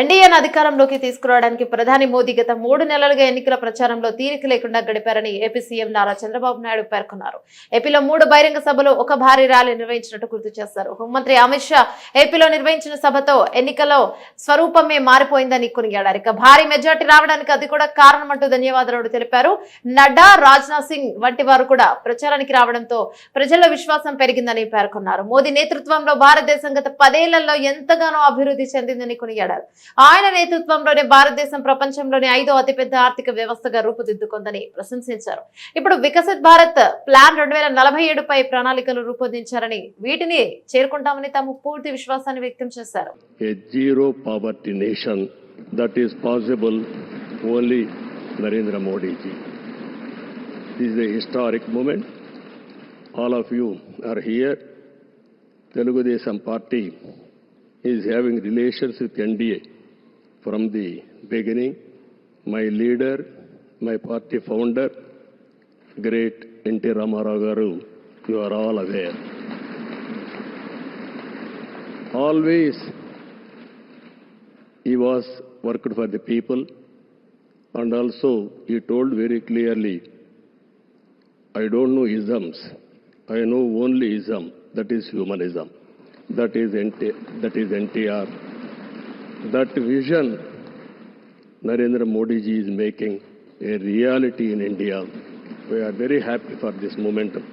ఎన్డీఏను అధికారంలోకి తీసుకురావడానికి ప్రధాని మోదీ గత 3 నెలలుగా ఎన్నికల ప్రచారంలో తీరిక లేకుండా గడిపారని ఏపీ సీఎం నారా చంద్రబాబు నాయుడు పేర్కొన్నారు. ఏపీలో 3 బహిరంగ సభలు ఒక భారీ ర్యాలీ నిర్వహించినట్టు గుర్తు చేశారు. హోంమంత్రి అమిత్ షా ఏపీలో నిర్వహించిన సభతో ఎన్నికల స్వరూపమే మారిపోయిందని కొనియాడారు. ఇక భారీ మెజార్టీ రావడానికి అది కూడా కారణమంటూ ధన్యవాదాలు తెలిపారు. నడ్డా, రాజ్నాథ్ సింగ్ వంటి వారు కూడా ప్రచారానికి రావడంతో ప్రజల విశ్వాసం పెరిగిందని పేర్కొన్నారు. మోదీ నేతృత్వంలో భారతదేశం గత 10 ఏళ్లలో ఎంతగానో అభివృద్ధి చెందిందని కొనియాడారు. ఆయన నేతృత్వంలోనే భారతదేశం ప్రపంచంలోని 5వ అతిపెద్ద ఆర్థిక వ్యవస్థగా రూపుదిద్దుకుందని ప్రశంసించారు. ఇప్పుడు వికసిత్ భారత్ ప్లాన్ 2047 పై ప్రణాళికలు రూపొందించారని వీటిని చేరుకుంటామని తాము పూర్తి విశ్వాసాన్ని వ్యక్తం చేశారు. A zero poverty nation that is possible only Narendra Modi ji. This is a historic moment. All of you are here. Telugu Desam Party is having relations with NDA from the beginning. My leader, my party founder, great N.T. Ramarao garu, you are all aware. Always he was worked for the people, and also he told very clearly, I don't know isms, I know only ism, that is humanism. That is NTR. That vision Narendra Modi ji is making a reality in India. We are very happy for this momentum.